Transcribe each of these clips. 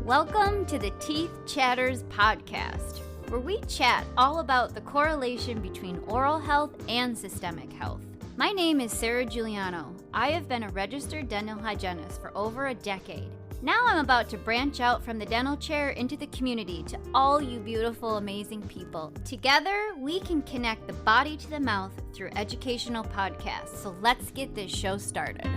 Welcome to the Teeth Chatters podcast, where we chat all about the correlation between oral health and systemic health. My name is Sarah Giuliano. I have been a registered dental hygienist for over a decade. Now I'm about to branch out from the dental chair into the community to all you beautiful, amazing people. Together, we can connect the body to the mouth through educational podcasts. So let's get this show started.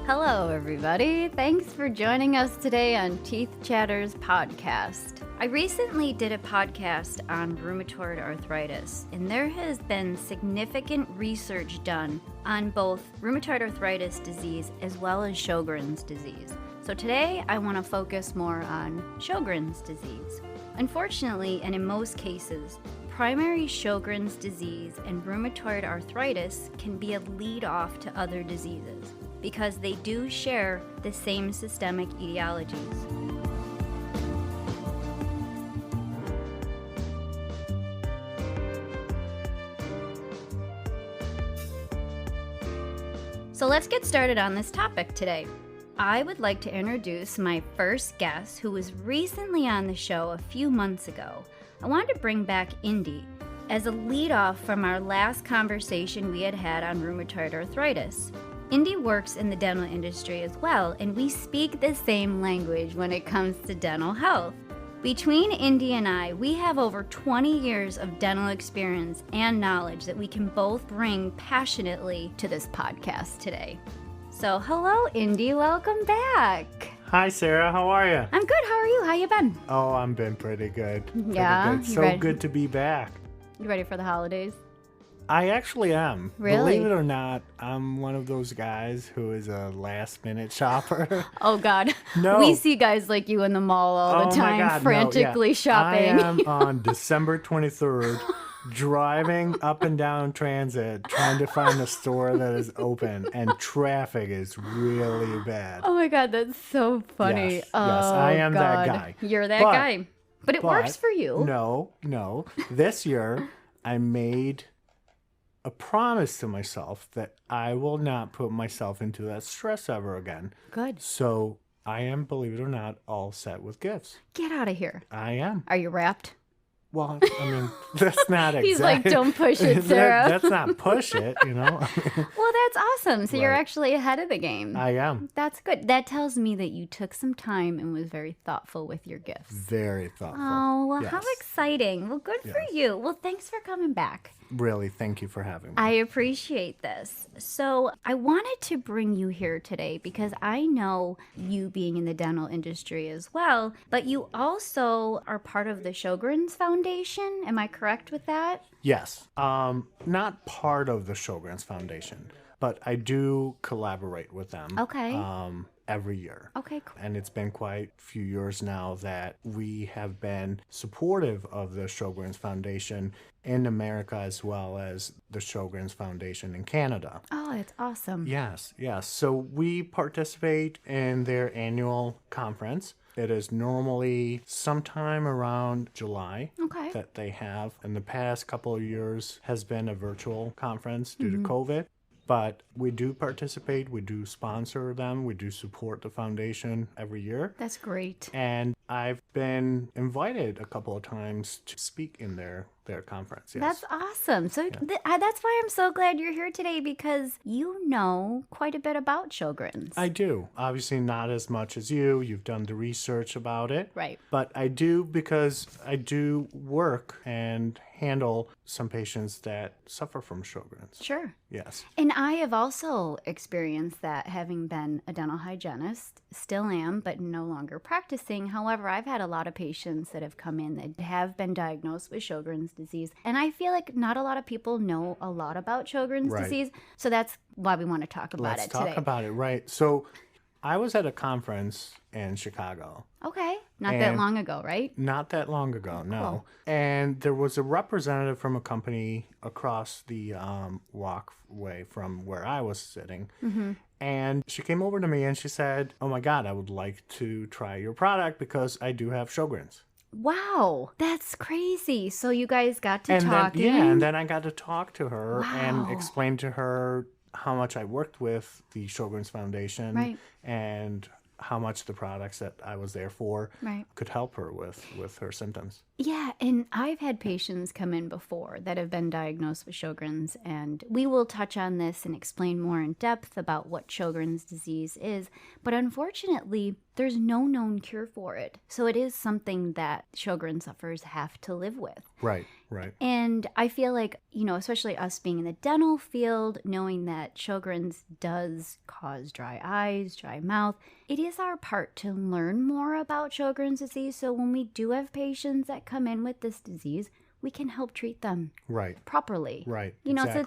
Hello, everybody. Thanks for joining us today on Teeth Chatters podcast. I recently did a podcast on rheumatoid arthritis, and there has been significant research done on both rheumatoid arthritis disease as well as Sjogren's disease. So today I want to focus more on Sjogren's disease. Unfortunately, and in most cases, primary Sjogren's disease and rheumatoid arthritis can be a lead-off to other diseases because they do share the same systemic etiologies. So let's get started on this topic today. I would like to introduce my first guest who was recently on the show a few months ago. I wanted to bring back Indy as a lead-off from our last conversation we had on rheumatoid arthritis. Indy works in the dental industry as well, and we speak the same language when it comes to dental health. Between Indy and I, we have over 20 years of dental experience and knowledge that we can both bring passionately to this podcast today. So, hello, Indy. Welcome back. Hi, Sarah. How are you? I'm good. How are you? How you been? Oh, I've been pretty good. Yeah? Pretty good. So good to be back. You ready for the holidays? I actually am. Really? Believe it or not, I'm one of those guys who is a last-minute shopper. Oh, God. No. We see guys like you in the mall all the time, my God, frantically shopping. I am on December 23rd driving up and down Transit trying to find a store that is open, and traffic is really bad. Oh, my God. That's so funny. Yes, oh, I am God. that guy. You're that guy. But it works for you. No. This year, I made a promise to myself that I will not put myself into that stress ever again. Good. So I am, believe it or not, all set with gifts. Get out of here. I am. Are you wrapped? Well, I mean, that's not exactly. He's like, don't push it, Sarah. That's not push it, you know? Well, that's awesome. So you're actually ahead of the game. I am. That's good. That tells me that you took some time and was very thoughtful with your gifts. Very thoughtful. Oh, well, yes. How exciting. Well, good for you. Well, thanks for coming back. Really, thank you for having me. I appreciate this. So I wanted to bring you here today because I know you being in the dental industry as well, but you also are part of the Sjogren's Foundation. Am I correct with that? Yes. Not part of the Sjogren's Foundation, but I do collaborate with them. Okay. Every year. Okay, cool. And it's been quite a few years now that we have been supportive of the Sjogren's Foundation in America as well as the Sjogren's Foundation in Canada. Oh, it's awesome. Yes. So we participate in their annual conference. It is normally sometime around July that they have. In the past couple of years has been a virtual conference due to COVID. But we do participate, we do sponsor them, we do support the foundation every year. That's great. And I've been invited a couple of times to speak in their conference. Yes. That's awesome. So that's why I'm so glad you're here today, because you know quite a bit about Sjogren's. I do. Obviously not as much as you. You've done the research about it. Right. But I do, because I do work and handle some patients that suffer from Sjogren's. Sure. Yes. And I have also experienced that, having been a dental hygienist, still am, but no longer practicing. However, I've had a lot of patients that have come in that have been diagnosed with Sjogren's disease. And I feel like not a lot of people know a lot about Sjogren's disease. So that's why we want to talk about it today. Let's talk about it, right. So I was at a conference in Chicago. Okay. Not that long ago, right? Not that long ago, no. Cool. And there was a representative from a company across the walkway from where I was sitting. Mm-hmm. And she came over to me and she said, "Oh my God, I would like to try your product because I do have Sjogren's." Wow, that's crazy. So you guys got to talking? And then I got to talk to her and Wow. explain to her how much I worked with the Sjogrens Foundation Right. and how much the products that I was there for Right. could help her with her symptoms. Yeah, and I've had patients come in before that have been diagnosed with Sjogren's, and we will touch on this and explain more in depth about what Sjogren's disease is. But unfortunately, there's no known cure for it. So it is something that Sjogren's sufferers have to live with. Right, right. And I feel like, especially us being in the dental field, knowing that Sjogren's does cause dry eyes, dry mouth, it is our part to learn more about Sjogren's disease. So when we do have patients that come in with this disease, we can help treat them properly. Right. So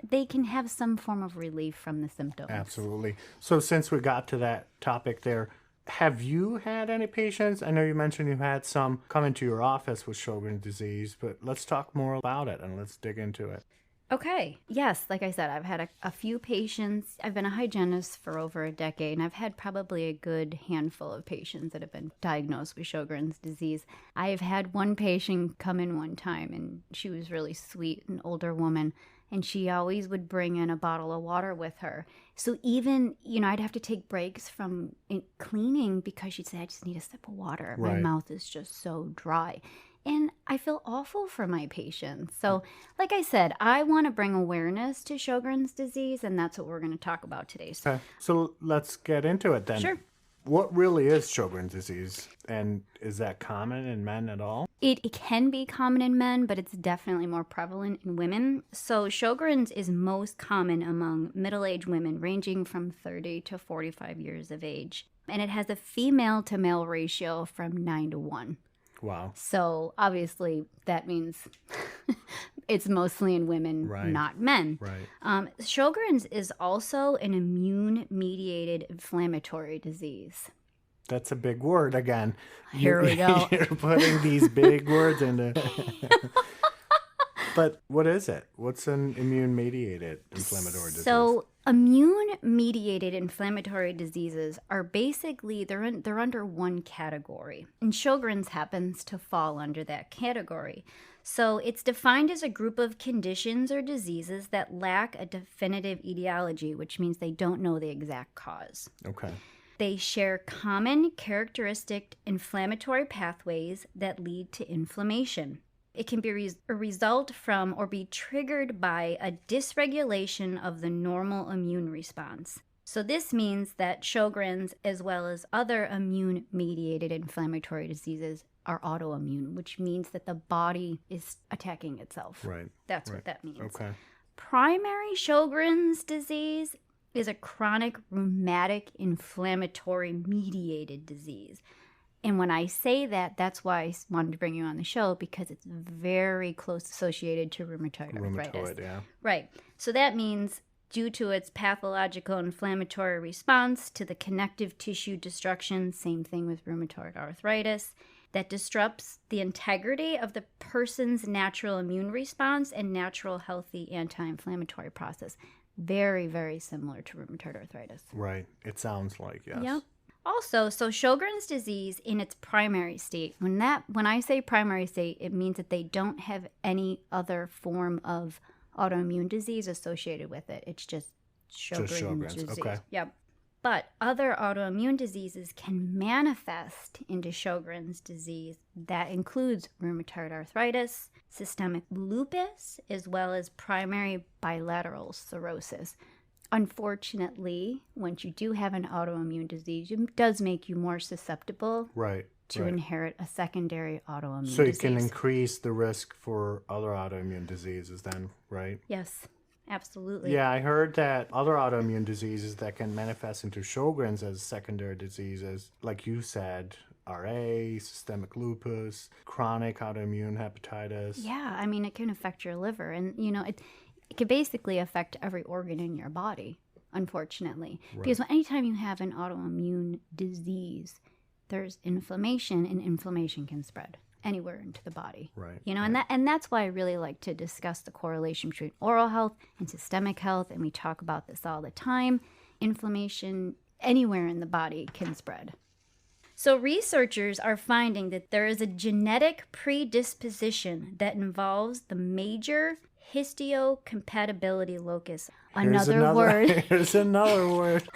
they can have some form of relief from the symptoms. Absolutely. So since we got to that topic there, have you had any patients? I know you mentioned you had some come into your office with Sjogren's disease, but let's talk more about it and let's dig into it. Okay. Yes, like I said, I've had a few patients. I've been a hygienist for over a decade, and I've had probably a good handful of patients that have been diagnosed with Sjogren's disease. I've had one patient come in one time, and she was really sweet, an older woman, and she always would bring in a bottle of water with her. So even, I'd have to take breaks from cleaning because she'd say, I just need a sip of water. Right. My mouth is just so dry. And I feel awful for my patients. So, like I said, I want to bring awareness to Sjogren's disease, and that's what we're going to talk about today. Okay. So let's get into it then. Sure. What really is Sjogren's disease? And is that common in men at all? It can be common in men, but it's definitely more prevalent in women. So Sjogren's is most common among middle-aged women ranging from 30 to 45 years of age. And it has a female to male ratio from 9-to-1. Wow. So obviously that means it's mostly in women, not men. Right. Sjogren's is also an immune-mediated inflammatory disease. That's a big word again. Here we go. You're putting these big words into But what is it? What's an immune-mediated inflammatory disease? So immune-mediated inflammatory diseases are basically, they're under one category. And Sjogren's happens to fall under that category. So it's defined as a group of conditions or diseases that lack a definitive etiology, which means they don't know the exact cause. Okay. They share common characteristic inflammatory pathways that lead to inflammation. It can be a result from or be triggered by a dysregulation of the normal immune response. So this means that Sjogren's, as well as other immune-mediated inflammatory diseases, are autoimmune, which means that the body is attacking itself. Right. That's what that means. Okay. Primary Sjogren's disease is a chronic rheumatic inflammatory mediated disease. And when I say that, that's why I wanted to bring you on the show, because it's very close associated to rheumatoid arthritis. Yeah. Right. So that means due to its pathological inflammatory response to the connective tissue destruction, same thing with rheumatoid arthritis, that disrupts the integrity of the person's natural immune response and natural healthy anti-inflammatory process. Very, very similar to rheumatoid arthritis. Right. It sounds like, yes. Yep. Also, so Sjogren's disease in its primary state, when I say primary state, it means that they don't have any other form of autoimmune disease associated with it. It's just Sjogren's disease. Okay. Yep. But other autoimmune diseases can manifest into Sjogren's disease. That includes rheumatoid arthritis, systemic lupus, as well as primary bilateral sclerosis. Unfortunately, once you do have an autoimmune disease, it does make you more susceptible to inherit a secondary autoimmune disease. So it can increase the risk for other autoimmune diseases then, right? Yes, absolutely. Yeah, I heard that other autoimmune diseases that can manifest into Sjogren's as secondary diseases, like you said, RA, systemic lupus, chronic autoimmune hepatitis. Yeah, I mean, it can affect your liver. And, it can basically affect every organ in your body, unfortunately. Right. Because anytime you have an autoimmune disease, there's inflammation, and inflammation can spread anywhere into the body. Right. And that's why I really like to discuss the correlation between oral health and systemic health, and we talk about this all the time. Inflammation anywhere in the body can spread. So researchers are finding that there is a genetic predisposition that involves the major histocompatibility locus. Another word. Here's another word.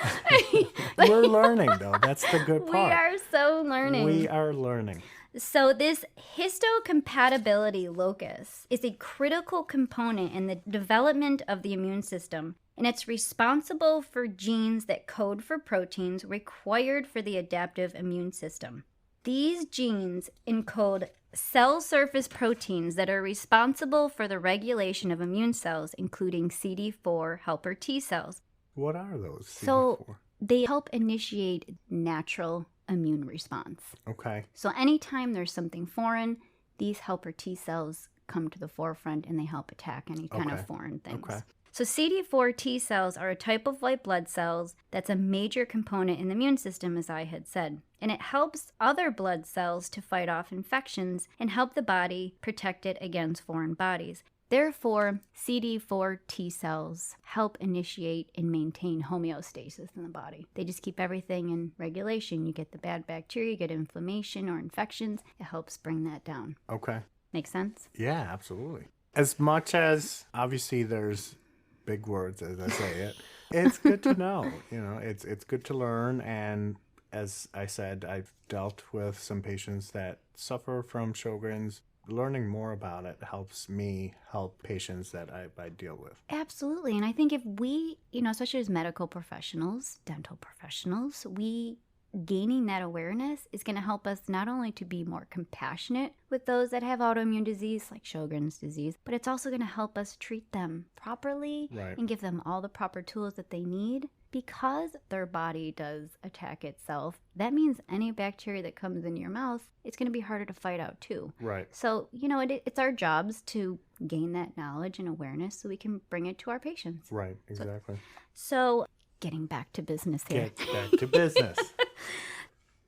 We're learning, though. That's the good part. We are so learning. We are learning. So this histocompatibility locus is a critical component in the development of the immune system, and it's responsible for genes that code for proteins required for the adaptive immune system. These genes encode cell surface proteins that are responsible for the regulation of immune cells, including CD4 helper T cells. What are those? CD4? So they help initiate natural immune response. Okay. So anytime there's something foreign, these helper T cells come to the forefront and they help attack any kind of foreign things. Okay. So CD4 T cells are a type of white blood cells that's a major component in the immune system, as I had said. And it helps other blood cells to fight off infections and help the body protect it against foreign bodies. Therefore, CD4 T cells help initiate and maintain homeostasis in the body. They just keep everything in regulation. You get the bad bacteria, you get inflammation or infections. It helps bring that down. Okay. Make sense? Yeah, absolutely. As much as, obviously, there's big words as I say it, it's good to know. It's good to learn. And as I said, I've dealt with some patients that suffer from Sjogren's. Learning more about it helps me help patients that I deal with. Absolutely. And I think if we, especially as medical professionals, dental professionals, gaining that awareness is going to help us not only to be more compassionate with those that have autoimmune disease like Sjogren's disease, but it's also going to help us treat them properly and give them all the proper tools that they need. Because their body does attack itself, that means any bacteria that comes in your mouth, it's going to be harder to fight out too. Right. So, it's our jobs to gain that knowledge and awareness so we can bring it to our patients. Right, exactly. So getting back to business here. Get back to business.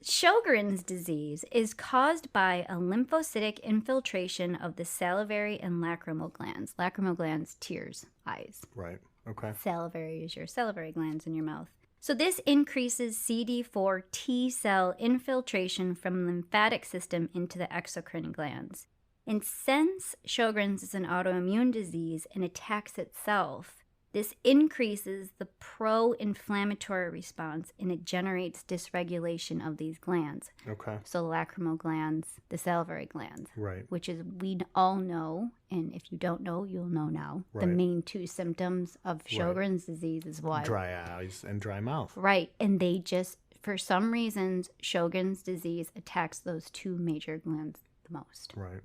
Sjogren's disease is caused by a lymphocytic infiltration of the salivary and lacrimal glands. Lacrimal glands, tears, eyes. Right. Okay. Salivary is your salivary glands in your mouth. So this increases CD4 T cell infiltration from the lymphatic system into the exocrine glands. And since Sjogren's is an autoimmune disease and attacks itself, this increases the pro-inflammatory response and it generates dysregulation of these glands. Okay. So lacrimal glands, the salivary glands. Right. Which is, we all know, and if you don't know, you'll know now. Right. The main two symptoms of Sjogren's disease is what? Dry eyes and dry mouth. Right. And they just, for some reasons, Sjogren's disease attacks those two major glands the most. Right.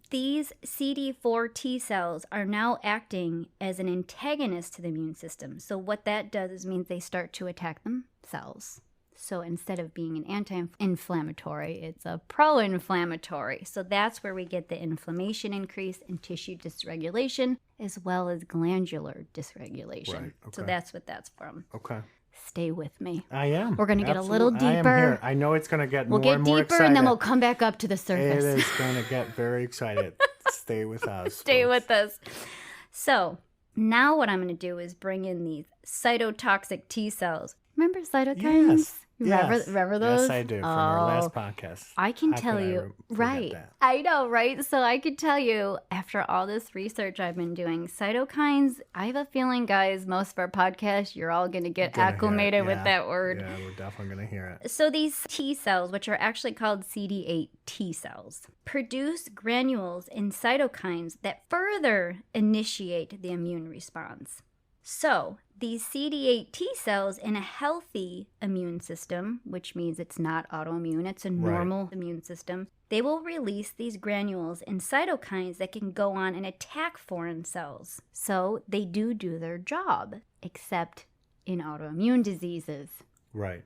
These CD4 T cells are now acting as an antagonist to the immune system. So what that does is means they start to attack themselves. So instead of being an anti-inflammatory, it's a pro-inflammatory. So that's where we get the inflammation increase and tissue dysregulation, as well as glandular dysregulation. Right. Okay. So that's what that's from. Okay. Stay with me. I am. We're going to get a little deeper. I am here. I know it's going to get more and more excited. We'll get deeper and then we'll come back up to the surface. It is going to get very excited. Stay with us. Stay with us. So now what I'm going to do is bring in these cytotoxic T cells. Remember cytokines? Yes. Remember those? Yes, I do. From our last podcast. I can tell you. Right. I know, right? So I can tell you, after all this research I've been doing, cytokines, I have a feeling, guys, most of our podcasts, you're all going to get acclimated with that word. Yeah, we're definitely going to hear it. So these T cells, which are actually called CD8 T cells, produce granules in cytokines that further initiate the immune response. So these CD8 T cells in a healthy immune system, which means it's not autoimmune, it's a normal immune system, they will release these granules in cytokines that can go on and attack foreign cells. So they do their job, except in autoimmune diseases. Right.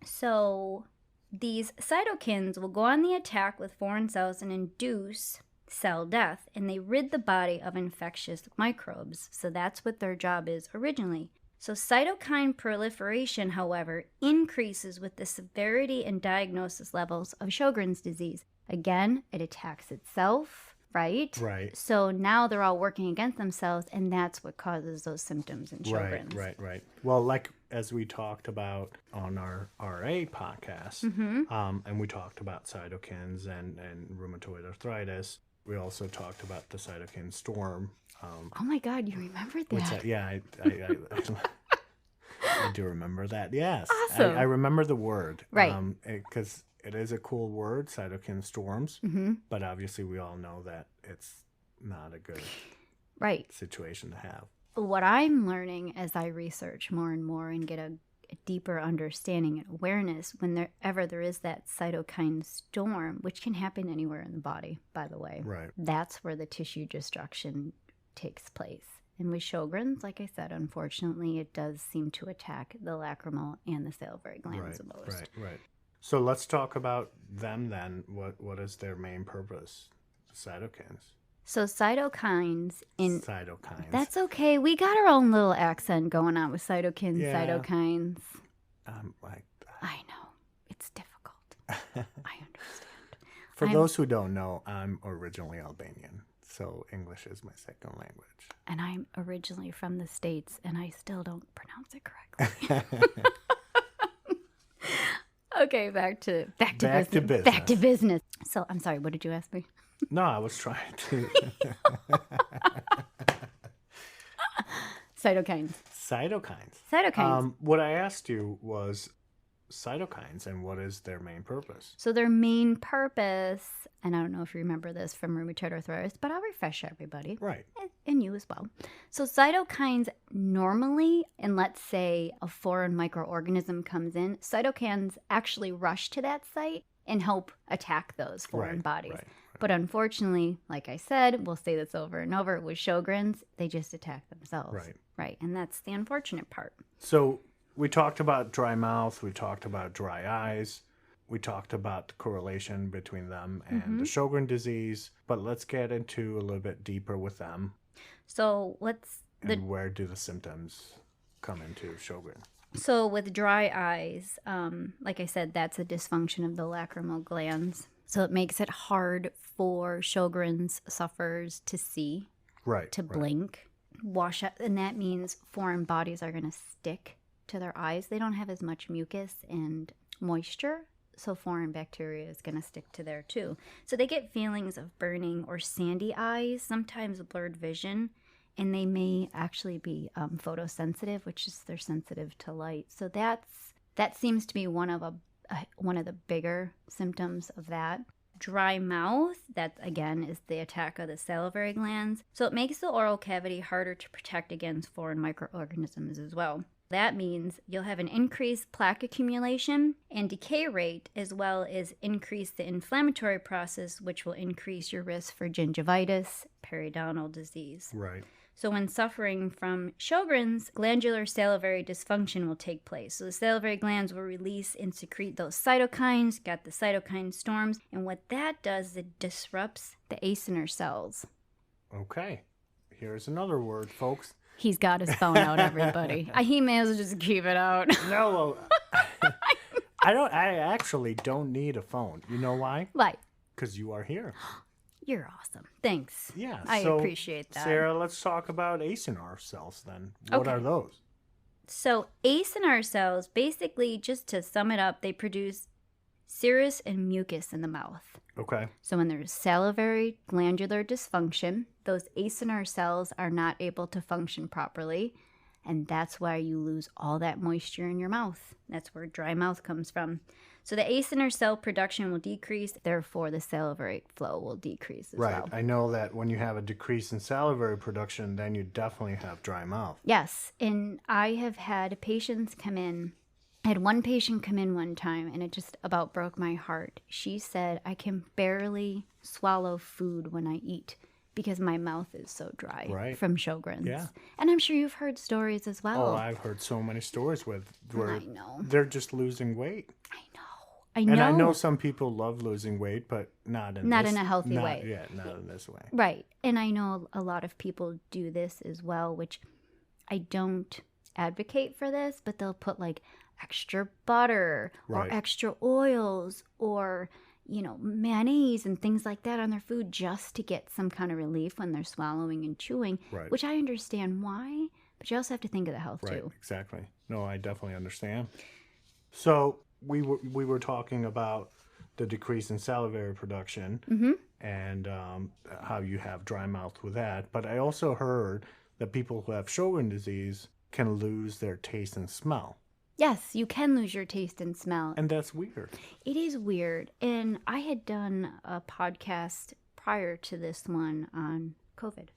So these cytokines will go on the attack with foreign cells and induce cell death, and they rid the body of infectious microbes. So that's what their job is originally. So cytokine proliferation, however, increases with the severity and diagnosis levels of Sjogren's disease. Again, it attacks itself, right? Right. So now they're all working against themselves, and that's what causes those symptoms in Sjogren's. Right. Well, like as we talked about on our RA podcast, and we talked about cytokines and rheumatoid arthritis, we also talked about the cytokine storm. Oh my God, you remembered that? What's that? Yeah, I do remember that. Yes. Awesome. I remember the word. Right. Because it is a cool word, cytokine storms. But obviously we all know that it's not a good situation to have. What I'm learning as I research more and more and get a deeper understanding and awareness, whenever there is that cytokine storm, which can happen anywhere in the body, by the way. Right. That's where the tissue destruction takes place. And with Sjogren's, like I said, unfortunately, it does seem to attack the lacrimal and the salivary glands the most. Right. So let's talk about them then. What is their main purpose? Cytokines. So cytokines. That's okay. We got our own little accent going on with cytokines, cytokines. I know. It's difficult. I understand. For those who don't know, I'm originally Albanian. So English is my second language. And I'm originally from the States, and I still don't pronounce it correctly. Okay, back to business. Back to business. So I'm sorry, what did you ask me? No, I was trying to. Cytokines. What I asked you was cytokines and what is their main purpose? So their main purpose, and I don't know if you remember this from rheumatoid arthritis, but I'll refresh everybody. Right. And you as well. So cytokines normally, and let's say a foreign microorganism comes in, cytokines actually rush to that site and help attack those foreign bodies. Right. But unfortunately, like I said, we'll say this over and over, with Sjogren's, they just attack themselves. Right. And that's the unfortunate part. So we talked about dry mouth, we talked about dry eyes, we talked about the correlation between them and the Sjogren disease, but let's get into a little bit deeper with them. So where do the symptoms come into Sjogren? So with dry eyes, like I said, that's a dysfunction of the lacrimal glands. So it makes it hard for Sjogren's sufferers to see, to blink, wash out, and that means foreign bodies are going to stick to their eyes. They don't have as much mucus and moisture, so foreign bacteria is going to stick to there too. So they get feelings of burning or sandy eyes, sometimes blurred vision, and they may actually be photosensitive, which is they're sensitive to light. So that seems to be one of the bigger symptoms of that. Dry mouth, that again is the attack of the salivary glands. So it makes the oral cavity harder to protect against foreign microorganisms as well. That means you'll have an increased plaque accumulation and decay rate, as well as increase the inflammatory process, which will increase your risk for gingivitis, periodontal disease. Right. So when suffering from Sjogren's, glandular salivary dysfunction will take place. So the salivary glands will release and secrete those cytokines, got the cytokine storms, and what that does is it disrupts the acinar cells. Okay. Here's another word, folks. He's got his phone out, everybody. He may as well just keep it out. No, I actually don't need a phone. You know why? Why? Because you are here. You're awesome. Thanks. Yeah. I appreciate that. Sarah, let's talk about acinar cells then. What are those? So acinar cells, basically, just to sum it up, they produce serous and mucus in the mouth. Okay. So when there's salivary glandular dysfunction, those acinar cells are not able to function properly, and that's why you lose all that moisture in your mouth. That's where dry mouth comes from. So the acinar cell production will decrease, therefore the salivary flow will decrease as well. Right. I know that when you have a decrease in salivary production, then you definitely have dry mouth. Yes, and I have had patients come in. I had one patient come in one time, and it just about broke my heart. She said, I can barely swallow food when I eat because my mouth is so dry from Sjogren's. Yeah. And I'm sure you've heard stories as well. Oh, I've heard so many stories where I know. They're just losing weight. I know. And I know some people love losing weight, but not in a healthy way. Yeah, not in this way. Right. And I know a lot of people do this as well, which I don't advocate for this, but they'll put like extra butter or extra oils or, mayonnaise and things like that on their food just to get some kind of relief when they're swallowing and chewing, which I understand why. But you also have to think of the health Right, too. exactly. No, I definitely understand. So we were talking about the decrease in salivary production and how you have dry mouth with that. But I also heard that people who have Sjogren's disease can lose their taste and smell. Yes, you can lose your taste and smell. And that's weird. It is weird. And I had done a podcast prior to this one on COVID.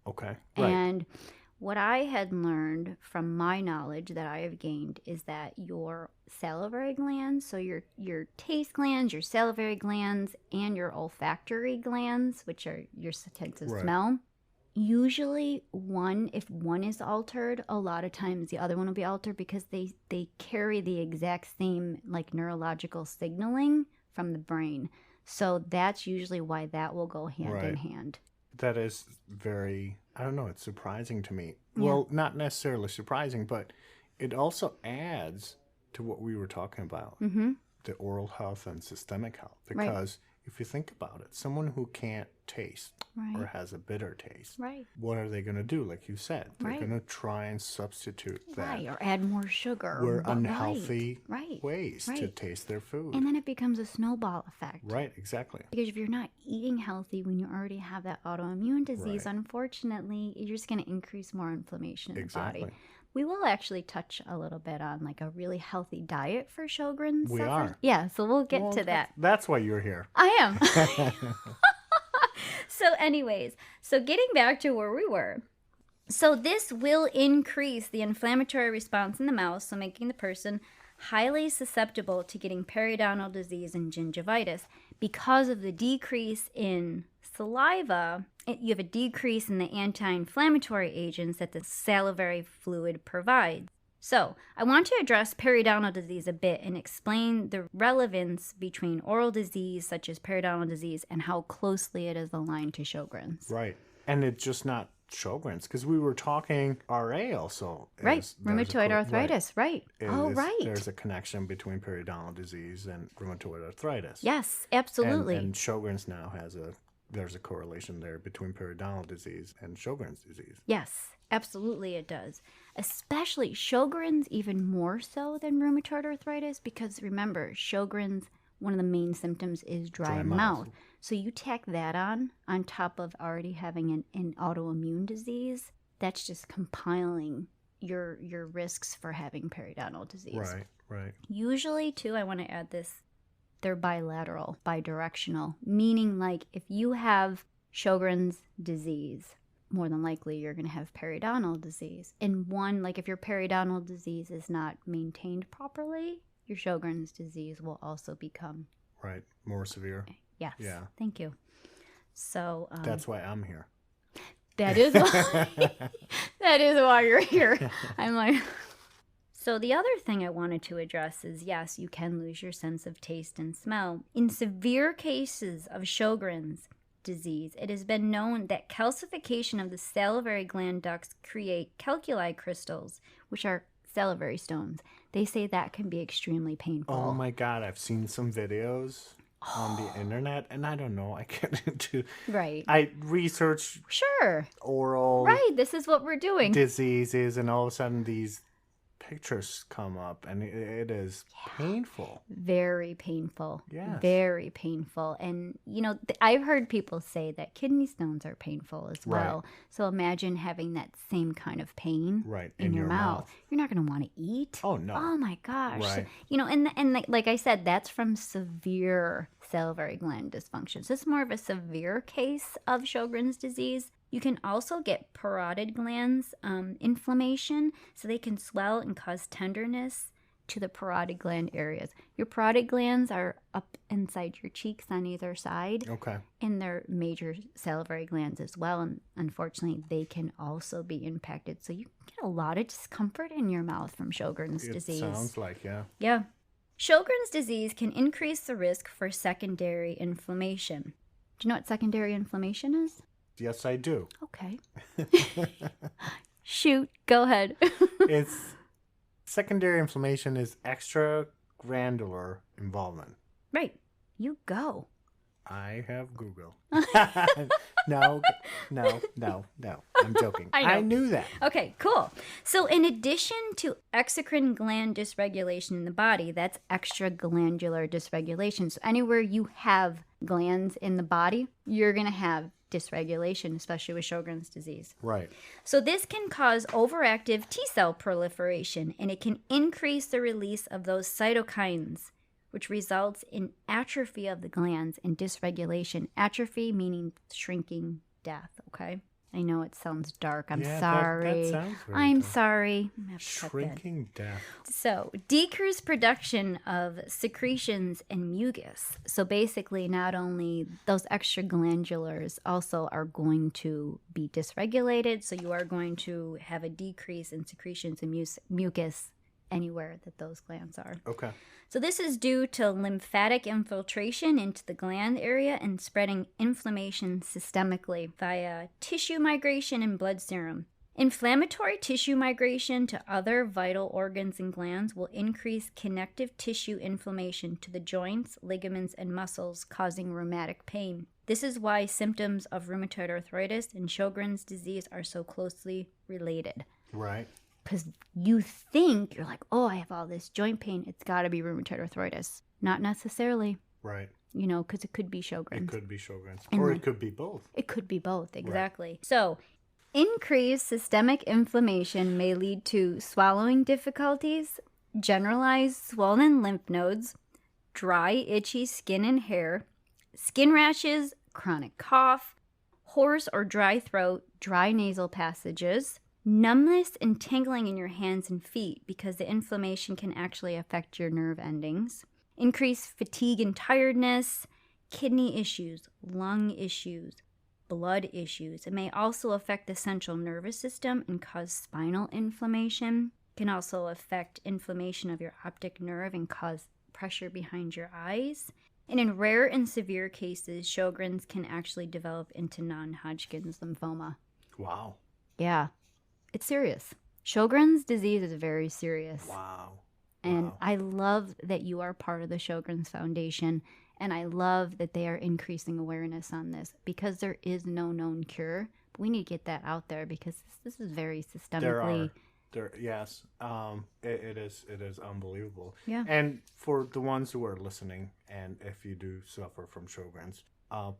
Okay. Right. And what I had learned from my knowledge that I have gained is that your salivary glands, so your taste glands, your salivary glands, and your olfactory glands, which are your sense of smell, usually if one is altered, a lot of times the other one will be altered because they carry the exact same like neurological signaling from the brain. So that's usually why that will go hand in hand. That is very, I don't know, it's surprising to me. Yeah. Well, not necessarily surprising, but it also adds to what we were talking about, the oral health and systemic health. Because if you think about it, someone who can't taste or has a bitter taste, what are they going to do? Like you said, they're going to try and substitute that. Or add more sugar. Or unhealthy ways to taste their food. And then it becomes a snowball effect. Right, exactly. Because if you're not eating healthy when you already have that autoimmune disease, unfortunately, you're just going to increase more inflammation in the body. We will actually touch a little bit on like a really healthy diet for Sjogren's. We are. Yeah, so we'll get to that. That's why you're here. I am. So anyways, so getting back to where we were. So this will increase the inflammatory response in the mouth, so making the person highly susceptible to getting periodontal disease and gingivitis. Because of the decrease in saliva, you have a decrease in the anti-inflammatory agents that the salivary fluid provides. So, I want to address periodontal disease a bit and explain the relevance between oral disease, such as periodontal disease, and how closely it is aligned to Sjogren's. Right. And it's just not Sjogren's, because we were talking RA also. Rheumatoid arthritis, right. There's a connection between periodontal disease and rheumatoid arthritis. Yes, absolutely. And Sjogren's now there's a correlation there between periodontal disease and Sjogren's disease. Yes, absolutely it does. Especially Sjogren's even more so than rheumatoid arthritis because remember, Sjogren's, one of the main symptoms is dry mouth. So you tack that on top of already having an autoimmune disease, that's just compiling your risks for having periodontal disease. Right. Usually, too, I want to add this, they're bilateral, bidirectional, meaning like if you have Sjogren's disease, more than likely you're going to have periodontal disease. And one, like if your periodontal disease is not maintained properly, your Sjogren's disease will also become more severe. Yes. Yeah. Thank you. So that's why I'm here. That is why you're here. I'm like. So the other thing I wanted to address is, yes, you can lose your sense of taste and smell. In severe cases of Sjogren's disease, it has been known that calcification of the salivary gland ducts create calculi crystals, which are salivary stones. They say that can be extremely painful. Oh my God, I've seen some videos on the internet, and I don't know, I get into... I research oral... this is what we're doing. Diseases, and all of a sudden these pictures come up, and it is painful. Very painful. Yes. Very painful. And, I've heard people say that kidney stones are painful as well. So imagine having that same kind of pain in your mouth. You're not going to want to eat. Oh, no. Oh, my gosh. And like I said, that's from severe salivary gland dysfunction. So it's more of a severe case of Sjogren's disease. You can also get parotid glands inflammation, so they can swell and cause tenderness to the parotid gland areas. Your parotid glands are up inside your cheeks on either side. Okay. And they're major salivary glands as well, and unfortunately, they can also be impacted. So you get a lot of discomfort in your mouth from Sjogren's disease. It sounds like, yeah. Yeah. Sjogren's disease can increase the risk for secondary inflammation. Do you know what secondary inflammation is? Yes, I do. Okay. Shoot, go ahead. It's secondary inflammation is extragranular involvement. Right. You go. I have Google. No. I'm joking. I knew that. Okay, cool. So in addition to exocrine gland dysregulation in the body, that's extraglandular dysregulation. So anywhere you have glands in the body, you're going to have dysregulation, especially with Sjogren's disease. Right. So this can cause overactive T-cell proliferation, and it can increase the release of those cytokines, which results in atrophy of the glands and dysregulation. Atrophy meaning shrinking, death, okay? I know it sounds dark. I'm sorry. That sounds very I'm dark. sorry. Shrinking death. So, decreased production of secretions and mucus. So basically, not only those extraglandulars also are going to be dysregulated, so you are going to have a decrease in secretions and mucus anywhere that those glands are. Okay. So this is due to lymphatic infiltration into the gland area and spreading inflammation systemically via tissue migration and blood serum. Inflammatory tissue migration to other vital organs and glands will increase connective tissue inflammation to the joints, ligaments, and muscles, causing rheumatic pain. This is why symptoms of rheumatoid arthritis and Sjogren's disease are so closely related. Right. Because you think, you're like, oh, I have all this joint pain. It's got to be rheumatoid arthritis. Not necessarily. Right. You know, because it could be Sjogren's. It could be Sjogren's. Or it could be both. It could be both, exactly. Right. So, increased systemic inflammation may lead to swallowing difficulties, generalized swollen lymph nodes, dry, itchy skin and hair, skin rashes, chronic cough, hoarse or dry throat, dry nasal passages, numbness and tingling in your hands and feet because the inflammation can actually affect your nerve endings. Increased fatigue and tiredness, kidney issues, lung issues, blood issues. It may also affect the central nervous system and cause spinal inflammation. It can also affect inflammation of your optic nerve and cause pressure behind your eyes. And in rare and severe cases, Sjogren's can actually develop into non-Hodgkin's lymphoma. Wow. Yeah. It's serious. Sjogren's disease is very serious. Wow. And I love that you are part of the Sjogren's Foundation, and I love that they are increasing awareness on this because there is no known cure. But we need to get that out there because this is very systemically. Yes. It is unbelievable. Yeah. And for the ones who are listening, and if you do suffer from Sjogren's,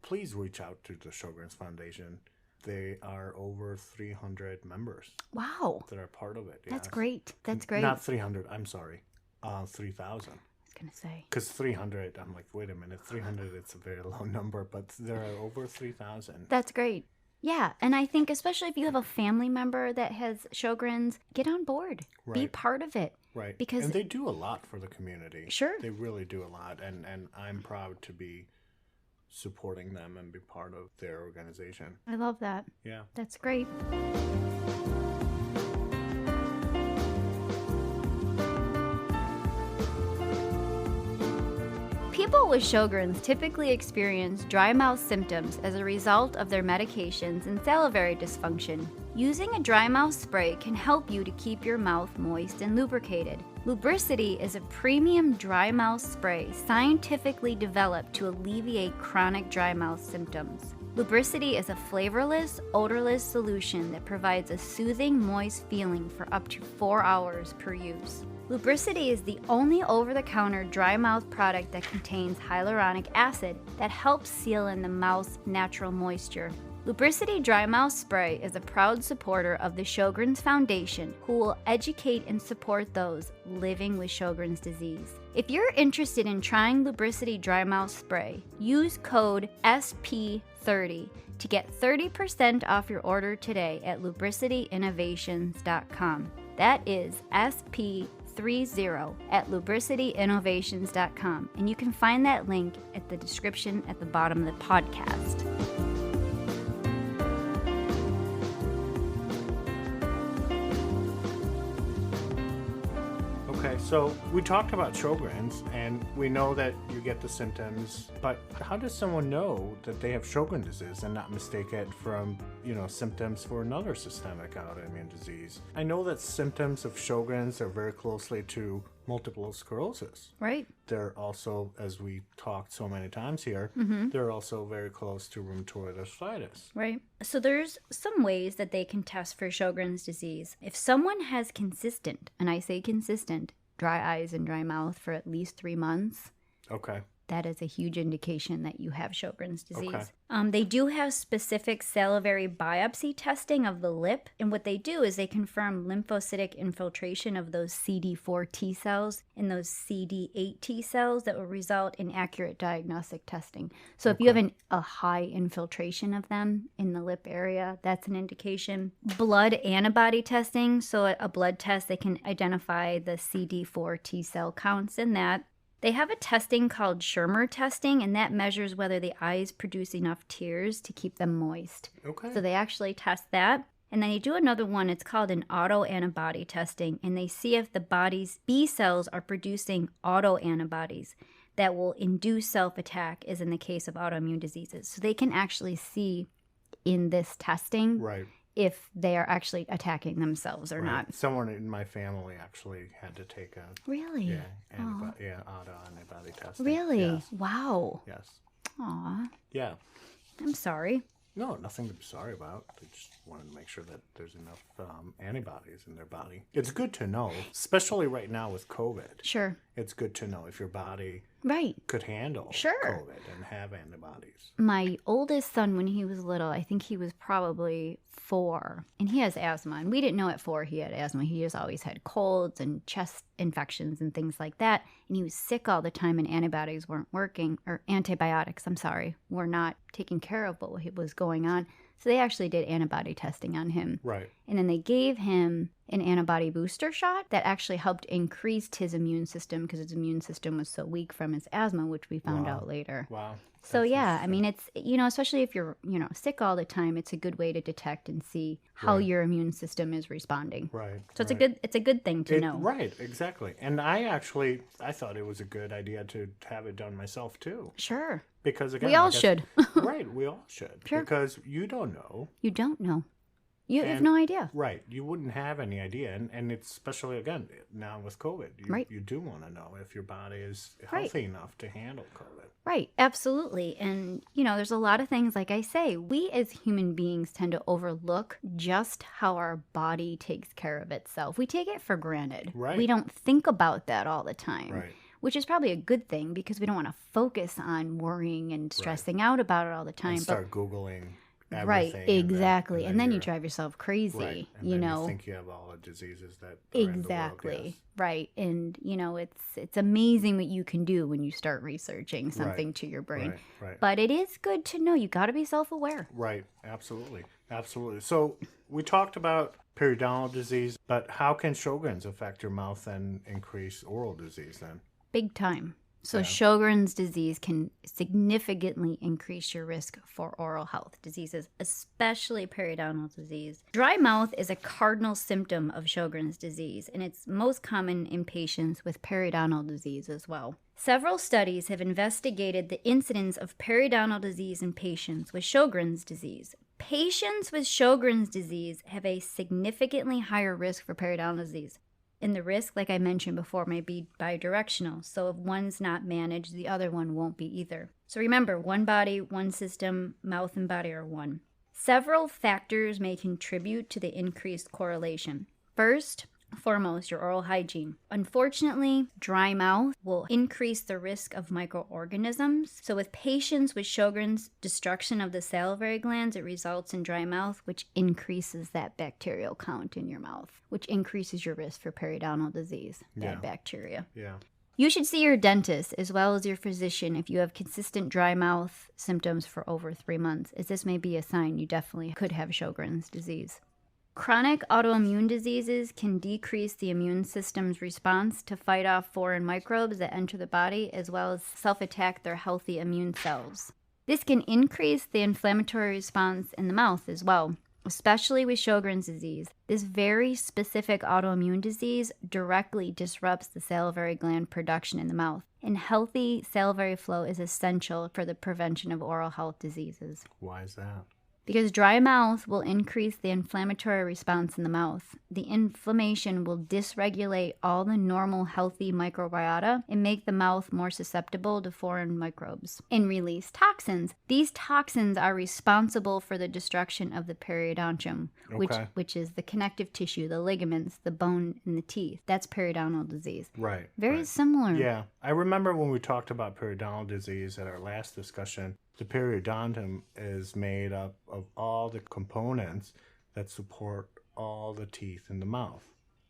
please reach out to the Sjogren's Foundation. They are over 300 members. Wow. That are part of it. Yes. That's great. That's great. Not 300, I'm sorry. 3,000. I was going to say. Because 300, I'm like, wait a minute, 300, it's a very low number, but there are over 3,000. That's great. Yeah, and I think especially if you have a family member that has Sjogren's, get on board. Right. Be part of it. Right. Because and they do a lot for the community. Sure. They really do a lot, and I'm proud to be supporting them and be part of their organization. I love that. Yeah. That's great. People with Sjogren's typically experience dry mouth symptoms as a result of their medications and salivary dysfunction. Using a dry mouth spray can help you to keep your mouth moist and lubricated. Lubricity is a premium dry mouth spray scientifically developed to alleviate chronic dry mouth symptoms. Lubricity is a flavorless, odorless solution that provides a soothing, moist feeling for up to 4 hours per use. Lubricity is the only over-the-counter dry mouth product that contains hyaluronic acid that helps seal in the mouth's natural moisture. Lubricity Dry Mouth Spray is a proud supporter of the Sjogren's Foundation, who will educate and support those living with Sjogren's disease. If you're interested in trying Lubricity Dry Mouth Spray, use code SP30 to get 30% off your order today at lubricityinnovations.com. That is SP30 at lubricityinnovations.com, and you can find that link at the description at the bottom of the podcast. Okay, so we talked about Sjogren's, and we know that you get the symptoms, but how does someone know that they have Sjogren's disease and not mistake it from symptoms for another systemic autoimmune disease. I know that symptoms of Sjogren's are very closely to multiple sclerosis. Right. They're also, as we talked so many times here, they're also very close to rheumatoid arthritis. Right. So there's some ways that they can test for Sjogren's disease. If someone has consistent, and I say consistent, dry eyes and dry mouth for at least 3 months. Okay. That is a huge indication that you have Sjogren's disease. Okay. They do have specific salivary biopsy testing of the lip. And what they do is they confirm lymphocytic infiltration of those CD4 T cells and those CD8 T cells that will result in accurate diagnostic testing. So if you have a high infiltration of them in the lip area, that's an indication. Blood antibody testing. So a blood test, they can identify the CD4 T cell counts in that. They have a testing called Schirmer testing, and that measures whether the eyes produce enough tears to keep them moist. Okay. So they actually test that. And then they do another one, it's called an autoantibody testing, and they see if the body's B cells are producing autoantibodies that will induce self-attack, as in the case of autoimmune diseases. So they can actually see in this testing if they are actually attacking themselves or not. Someone in my family actually had to take a Really? autoantibody test. Really? Yes. Wow. Yes. Aw. Yeah. I'm sorry. No, nothing to be sorry about. They just wanted to make sure that there's enough antibodies in their body. It's good to know, especially right now with COVID. Sure. It's good to know if your body could handle COVID and have antibodies. My oldest son, when he was little, I think he was probably 4, and he has asthma. And we didn't know at 4 he had asthma. He just always had colds and chest infections and things like that. And he was sick all the time, and antibiotics weren't working, or antibiotics, were not taking care of what was going on. So they actually did antibody testing on him. Right. And then they gave him an antibody booster shot that actually helped increase his immune system because his immune system was so weak from his asthma, which we found out later. Wow. So yeah, I mean, it's, especially if you're, sick all the time, it's a good way to detect and see how your immune system is responding. Right. So it's a good thing to know. Right, exactly. And I thought it was a good idea to have it done myself too. Sure. Because again, we all should. Right, we all should. Sure. Because you don't know. You don't know. You have no idea. Right. You wouldn't have any idea. And it's especially, again, now with COVID. You do want to know if your body is healthy enough to handle COVID. Right. Absolutely. And, there's a lot of things, like I say, we as human beings tend to overlook just how our body takes care of itself. We take it for granted. Right. We don't think about that all the time. Right. Which is probably a good thing because we don't want to focus on worrying and stressing out about it all the time. And start Googling everything. Right, exactly. And then you you're drive yourself crazy, right. And then you think you have all the diseases that are exactly. in the world. Yes. Right. And it's amazing what you can do when you start researching something to your brain. Right. But it is good to know. You got to be self-aware. Right. Absolutely. So we talked about periodontal disease, but how can Sjogren's affect your mouth and increase oral disease then? Big time. So Sjogren's disease can significantly increase your risk for oral health diseases, especially periodontal disease. Dry mouth is a cardinal symptom of Sjogren's disease, and it's most common in patients with periodontal disease as well. Several studies have investigated the incidence of periodontal disease in patients with Sjogren's disease. Patients with Sjogren's disease have a significantly higher risk for periodontal disease. And the risk, like I mentioned before, may be bidirectional. So if one's not managed, the other one won't be either. So remember, one body, one system, mouth and body are one. Several factors may contribute to the increased correlation. First, foremost, your oral hygiene. Unfortunately, dry mouth will increase the risk of microorganisms. So with patients with Sjogren's, destruction of the salivary glands, it results in dry mouth, which increases that bacterial count in your mouth, which increases your risk for periodontal disease, that bacteria. Yeah. You should see your dentist as well as your physician if you have consistent dry mouth symptoms for over 3 months, as this may be a sign you definitely could have Sjogren's disease. Chronic autoimmune diseases can decrease the immune system's response to fight off foreign microbes that enter the body, as well as self-attack their healthy immune cells. This can increase the inflammatory response in the mouth as well, especially with Sjogren's disease. This very specific autoimmune disease directly disrupts the salivary gland production in the mouth, and healthy salivary flow is essential for the prevention of oral health diseases. Why is that? Because dry mouth will increase the inflammatory response in the mouth. The inflammation will dysregulate all the normal healthy microbiota and make the mouth more susceptible to foreign microbes and release toxins. These toxins are responsible for the destruction of the periodontium, which is the connective tissue, the ligaments, the bone, and the teeth. That's periodontal disease. Right. Very similar. Yeah. I remember when we talked about periodontal disease at our last discussion, the periodontium is made up of all the components that support all the teeth in the mouth.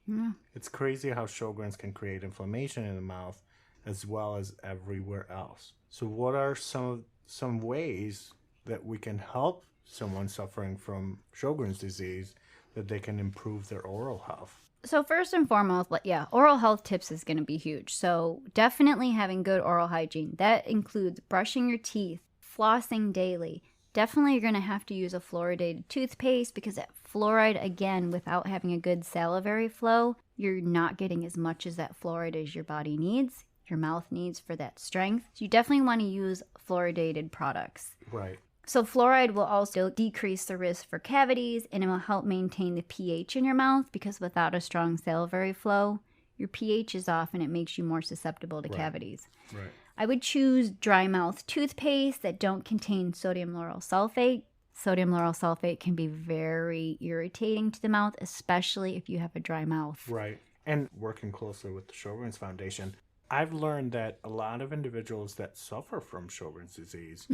Yeah. It's crazy how Sjogrens can create inflammation in the mouth as well as everywhere else. So what are some ways that we can help someone suffering from Sjogren's disease that they can improve their oral health? So first and foremost, oral health tips is going to be huge. So definitely having good oral hygiene. That includes brushing your teeth, flossing daily. Definitely you're going to have to use a fluoridated toothpaste because that fluoride, again, without having a good salivary flow, you're not getting as much as that fluoride as your body needs, your mouth needs for that strength. So you definitely want to use fluoridated products. Right. So fluoride will also decrease the risk for cavities, and it will help maintain the pH in your mouth because without a strong salivary flow, your pH is off and it makes you more susceptible to cavities. Right. I would choose dry mouth toothpaste that don't contain sodium lauryl sulfate. Sodium lauryl sulfate can be very irritating to the mouth, especially if you have a dry mouth. Right. And working closely with the Sjogrens Foundation, I've learned that a lot of individuals that suffer from Sjogren's disease,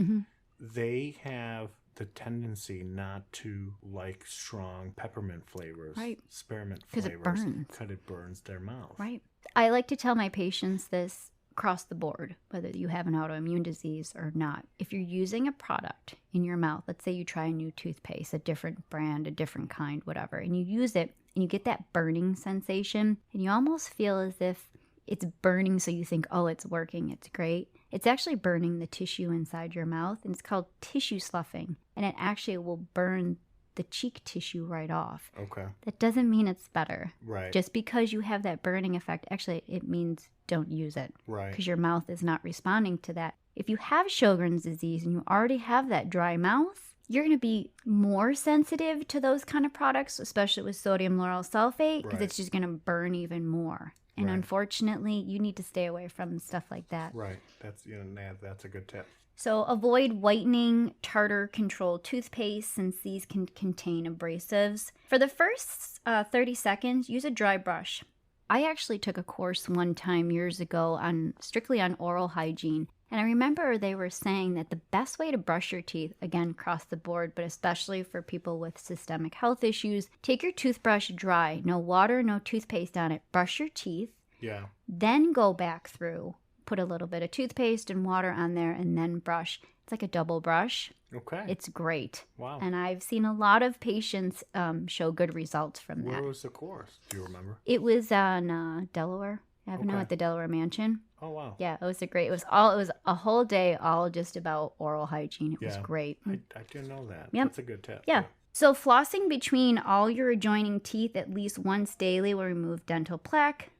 they have the tendency not to like strong peppermint flavors, spearmint flavors, because it burns their mouth. Right. I like to tell my patients this across the board, whether you have an autoimmune disease or not. If you're using a product in your mouth, let's say you try a new toothpaste, a different brand, a different kind, whatever, and you use it and you get that burning sensation and you almost feel as if it's burning, so you think, oh, it's working, it's great. It's actually burning the tissue inside your mouth, and it's called tissue sloughing, and it actually will burn the cheek tissue right off. Okay. That doesn't mean it's better. Right. Just because you have that burning effect, actually, it means don't use it. Right. Because your mouth is not responding to that. If you have Sjogren's disease and you already have that dry mouth, you're going to be more sensitive to those kind of products, especially with sodium lauryl sulfate, because it's just going to burn even more. And unfortunately, you need to stay away from stuff like that. Right. That's a good tip. So avoid whitening, tartar-controlled toothpaste since these can contain abrasives. For the first 30 seconds, use a dry brush. I actually took a course one time years ago strictly on oral hygiene. And I remember they were saying that the best way to brush your teeth, again, across the board, but especially for people with systemic health issues, take your toothbrush dry. No water, no toothpaste on it. Brush your teeth. Yeah. Then go back through. Put a little bit of toothpaste and water on there and then brush. It's like a double brush. Okay. It's great. Wow. And I've seen a lot of patients show good results from that. Where was the course? Do you remember? It was on Delaware Avenue at the Delaware Mansion. Oh, wow. Yeah, it was it was a whole day all just about oral hygiene. It was great. I didn't know that. Yep. That's a good tip. Yeah. So flossing between all your adjoining teeth at least once daily will remove dental plaque.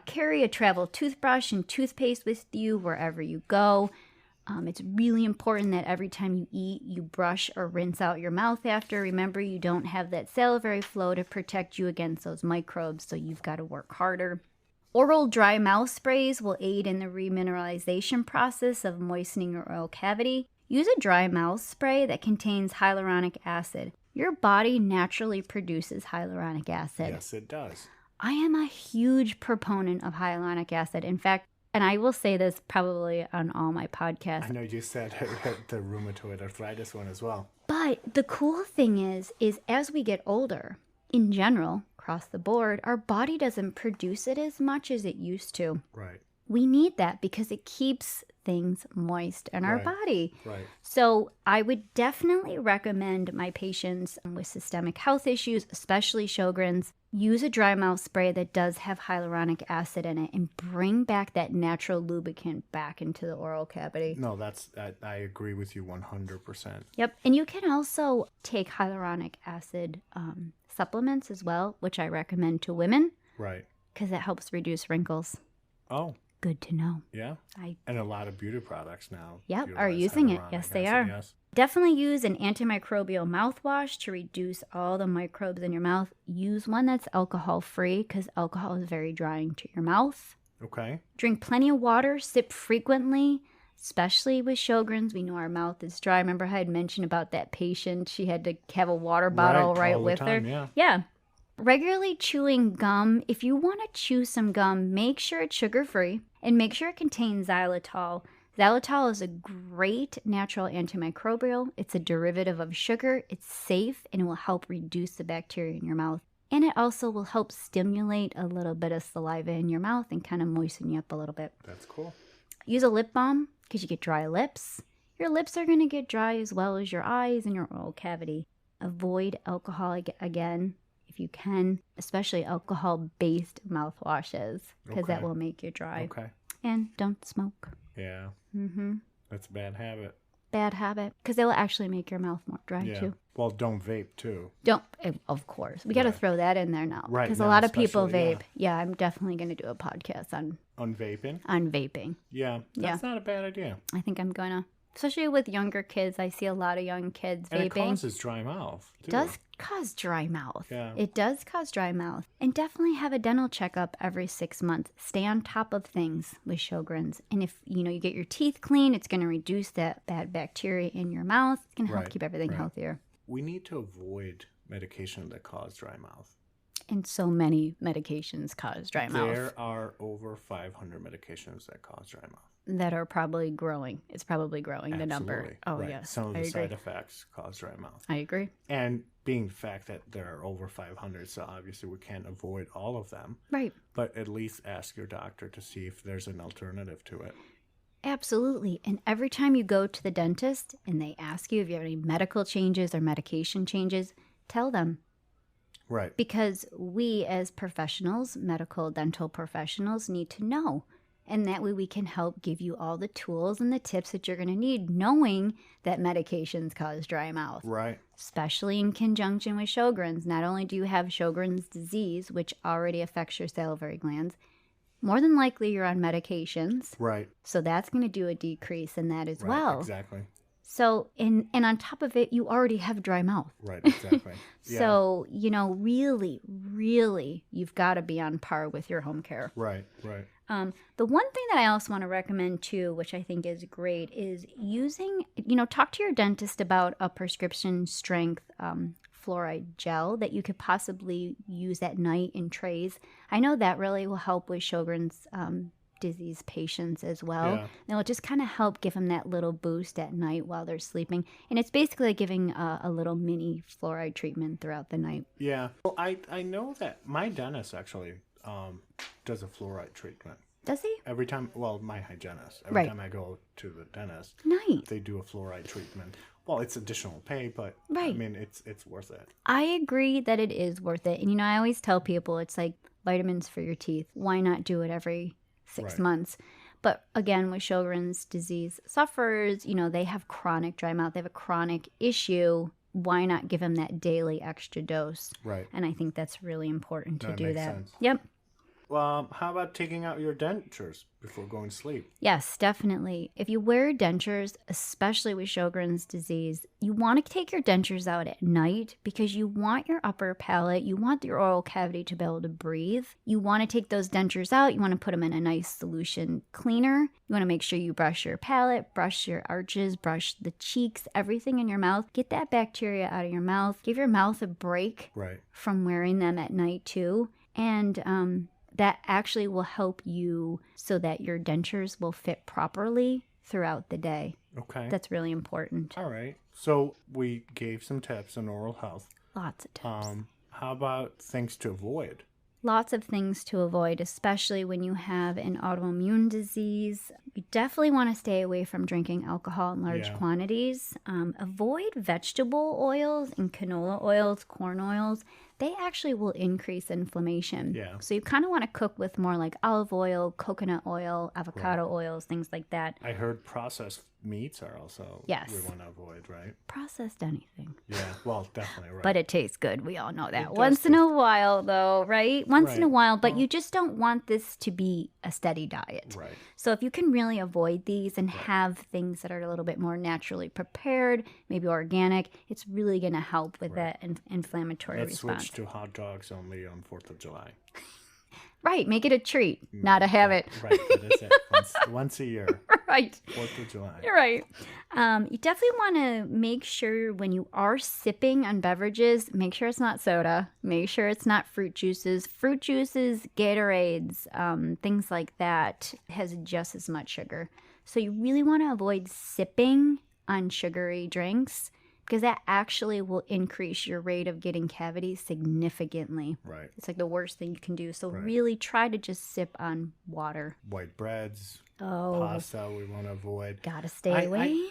Carry a travel toothbrush and toothpaste with you wherever you go. It's really important that every time you eat, you brush or rinse out your mouth after. Remember, you don't have that salivary flow to protect you against those microbes, so you've got to work harder. Oral dry mouth sprays will aid in the remineralization process of moistening your oral cavity. Use a dry mouth spray that contains hyaluronic acid. Your body naturally produces hyaluronic acid. Yes, it does. I am a huge proponent of hyaluronic acid. In fact, and I will say this probably on all my podcasts. I know you said the rheumatoid arthritis one as well. But the cool thing is as we get older, in general, across the board, our body doesn't produce it as much as it used to. Right. We need that because it keeps things moist in our body. Right. So I would definitely recommend my patients with systemic health issues, especially Sjogren's, use a dry mouth spray that does have hyaluronic acid in it and bring back that natural lubricant back into the oral cavity. No, I agree with you 100%. Yep. And you can also take hyaluronic acid supplements as well, which I recommend to women. Right. Because it helps reduce wrinkles. Oh. Good to know. Yeah. And a lot of beauty products now. Yep, are using it. Yes, they are. Yes. Definitely use an antimicrobial mouthwash to reduce all the microbes in your mouth. Use one that's alcohol-free because alcohol is very drying to your mouth. Okay. Drink plenty of water. Sip frequently, especially with Sjogrens. We know our mouth is dry. Remember I had mentioned about that patient? She had to have a water bottle right with her. Yeah. Regularly chewing gum. If you want to chew some gum, make sure it's sugar-free and make sure it contains xylitol. Xylitol is a great natural antimicrobial. It's a derivative of sugar. It's safe and it will help reduce the bacteria in your mouth. And it also will help stimulate a little bit of saliva in your mouth and kind of moisten you up a little bit. That's cool. Use a lip balm because you get dry lips. Your lips are going to get dry as well as your eyes and your oral cavity. Avoid alcohol again if you can, especially alcohol-based mouthwashes because that will make you dry. Okay. And don't smoke. Yeah. Mm-hmm. That's a bad habit. Bad habit because it will actually make your mouth more dry too. Well, don't vape too. Don't, of course. We got to throw that in there now. Right. Because a lot of people vape. Yeah, I'm definitely going to do a podcast on vaping. On vaping. Yeah. That's not a bad idea. I think I'm going to. Especially with younger kids. I see a lot of young kids vaping. And it causes dry mouth, too. It does cause dry mouth. Yeah. It does cause dry mouth. And definitely have a dental checkup every 6 months. Stay on top of things with Sjogrens. And if, you get your teeth clean, it's going to reduce that bad bacteria in your mouth. It's going to help keep everything healthier. We need to avoid medication that cause dry mouth. And so many medications cause dry mouth. There are over 500 medications that cause dry mouth. That are probably growing. It's probably growing, the number. Oh, yes. Some of the side effects cause dry mouth. I agree. And being the fact that there are over 500, so obviously we can't avoid all of them. Right. But at least ask your doctor to see if there's an alternative to it. Absolutely. And every time you go to the dentist and they ask you if you have any medical changes or medication changes, tell them. Right. Because we as professionals, medical dental professionals, need to know. And that way we can help give you all the tools and the tips that you're going to need, knowing that medications cause dry mouth. Right. Especially in conjunction with Sjogrens. Not only do you have Sjogrens disease, which already affects your salivary glands, more than likely you're on medications. Right. So that's going to do a decrease in that as well. Exactly. So, and on top of it, you already have dry mouth. Right, exactly. So, really, really, you've got to be on par with your home care. Right. The one thing that I also want to recommend too, which I think is great, is using, talk to your dentist about a prescription strength fluoride gel that you could possibly use at night in trays. I know that really will help with Sjogren's disease patients as well. And it'll just kind of help give them that little boost at night while they're sleeping. And it's basically like giving a little mini fluoride treatment throughout the night. Yeah. Well, I know that my dentist actually does a fluoride treatment. Does he? Every time, my hygienist. Every time I go to the dentist, they do a fluoride treatment. Well, it's additional pay, but I mean, it's worth it. I agree that it is worth it. And, I always tell people it's like vitamins for your teeth. Why not do it every 6 months? But again, with Sjogren's disease sufferers, they have chronic dry mouth. They have a chronic issue. Why not give them that daily extra dose? Right. And I think that's really important to do that. Sense. Yep. Well, how about taking out your dentures before going to sleep? Yes, definitely. If you wear dentures, especially with Sjogren's disease, you want to take your dentures out at night because you want your upper palate, you want your oral cavity to be able to breathe. You want to take those dentures out. You want to put them in a nice solution cleaner. You want to make sure you brush your palate, brush your arches, brush the cheeks, everything in your mouth. Get that bacteria out of your mouth. Give your mouth a break from wearing them at night too. And that actually will help you so that your dentures will fit properly throughout the day. Okay. That's really important. All right. So we gave some tips on oral health. Lots of tips. How about things to avoid? Lots of things to avoid, especially when you have an autoimmune disease. You definitely want to stay away from drinking alcohol in large quantities. Avoid vegetable oils and canola oils, corn oils. they actually will increase inflammation. Yeah. So you kind of want to cook with more like olive oil, coconut oil, avocado oils, things like that. I heard processed meats are also we want to avoid, right? Processed anything. Yeah, well, definitely, right. But it tastes good. We all know that. Once in a while, though, right? Once in a while, but you just don't want this to be a steady diet. Right. So if you can really avoid these and have things that are a little bit more naturally prepared, maybe organic, it's really going to help with that inflammatory response. Switch to hot dogs only on 4th of July. Right, make it a treat, not a habit. Right, that is it. Once a year. Right. 4th of July. You're right. You definitely want to make sure when you are sipping on beverages, make sure it's not soda. Make sure it's not fruit juices. Fruit juices, Gatorades, things like that has just as much sugar. So you really want to avoid sipping on sugary drinks, because that actually will increase your rate of getting cavities significantly. Right. It's like the worst thing you can do. So really try to just sip on water. White breads, pasta we want to avoid. Gotta stay away.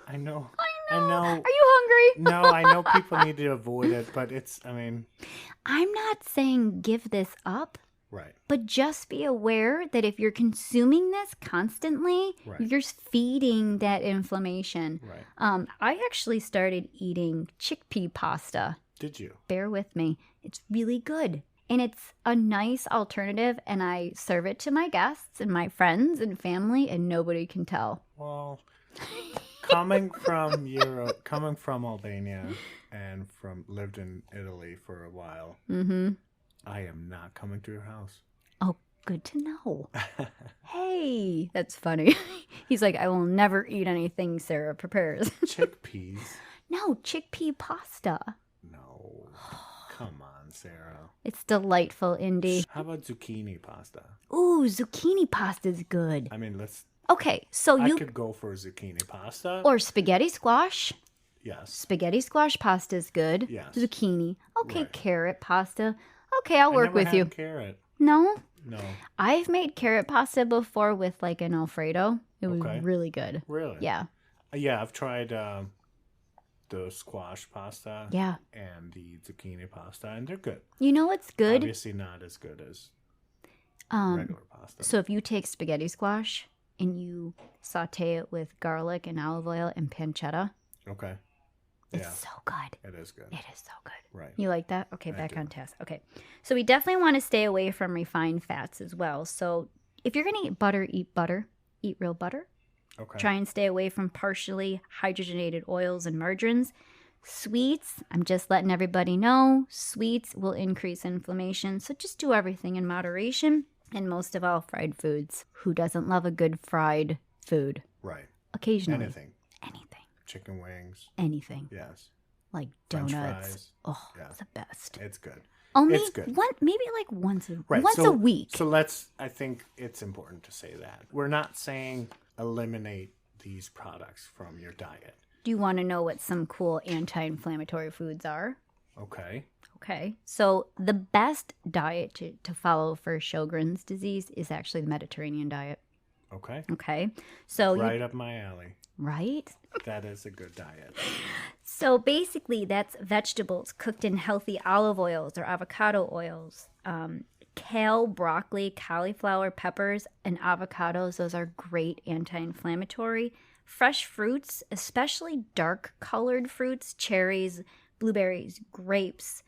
I know. I know. Are you hungry? No, I know people need to avoid it, but I'm not saying give this up. Right. But just be aware that if you're consuming this constantly, you're feeding that inflammation. Right. I actually started eating chickpea pasta. Did you? Bear with me. It's really good. And it's a nice alternative, and I serve it to my guests and my friends and family, and nobody can tell. Well, coming from Europe, coming from Albania, and lived in Italy for a while, I am not coming to your house. Oh, good to know. Hey, that's funny. He's like, I will never eat anything Sarah prepares. Chickpeas? No, chickpea pasta. No. Come on, Sarah. It's delightful, Indy. How about zucchini pasta? Ooh, zucchini pasta's good. let's... Okay, so I could go for zucchini pasta. Or spaghetti squash. Yes. Spaghetti squash pasta's good. Yes. Zucchini. Okay, carrot pasta. Okay, I'll work with you. Carrot. No? No. I've made carrot pasta before with like an Alfredo. It was really good. Really? Yeah. Yeah, I've tried the squash pasta. Yeah. And the zucchini pasta, and they're good. You know what's good? Obviously not as good as regular pasta. So if you take spaghetti squash and you saute it with garlic and olive oil and pancetta. Okay. It's so good. It is good. It is so good. Right. You like that? Okay, back on task. Okay. So we definitely want to stay away from refined fats as well. So if you're going to eat butter. Eat real butter. Okay. Try and stay away from partially hydrogenated oils and margarines. Sweets, I'm just letting everybody know, sweets will increase inflammation. So just do everything in moderation. And most of all, fried foods. Who doesn't love a good fried food? Right. Occasionally. Anything. Chicken wings. Anything. Yes. Like French donuts. fries. Oh, Yeah. it's the best. It's good. Only It's good. maybe like once a So- week. So I think it's important to say that. We're not saying eliminate these products from your diet. Do you want to know what some cool anti-inflammatory foods are? Okay. Okay. So the best diet to follow for Sjogren's disease is actually the Mediterranean diet. Okay. Okay. So Right up my alley. Right? That is a good diet. So basically, that's vegetables cooked in healthy olive oils or avocado oils. Kale, broccoli, cauliflower, peppers, and avocados. Those are great anti-inflammatory. Fresh fruits, especially dark-colored fruits, cherries, blueberries, grapes.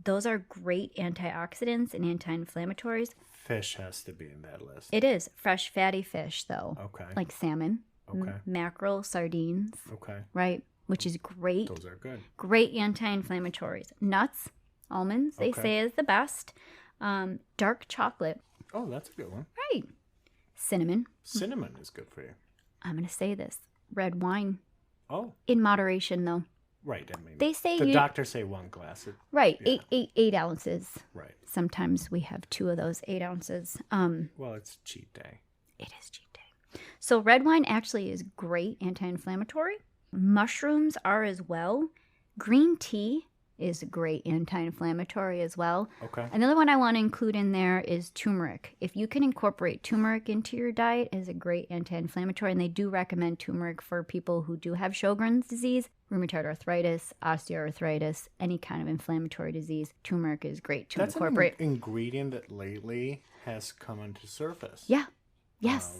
Those are great antioxidants and anti-inflammatories. Fish has to be in that list. It is. Fresh fatty fish, though. Okay. Like salmon. Okay. Mackerel, sardines. Okay. Right? Which is great. Those are good. Great anti-inflammatories. Nuts, almonds, they say is the best. Dark chocolate. Oh, that's a good one. Right. Cinnamon. Cinnamon is good for you. I'm going to say this. Red wine. Oh. In moderation, though. Right. They say the doctors say 1 glass. Right. Yeah. 8 ounces. Right. Sometimes we have 2 of those 8 ounces. Well, it's cheat day. It is cheat day. So red wine actually is great anti-inflammatory. Mushrooms are as well. Green tea is a great anti-inflammatory as well. Okay. Another one I want to include in there is turmeric. If you can incorporate turmeric into your diet, is a great anti-inflammatory, and they do recommend turmeric for people who do have Sjogren's disease, rheumatoid arthritis, osteoarthritis, any kind of inflammatory disease. Turmeric is great to incorporate. That's an ingredient that lately has come into surface. Yeah. Yes.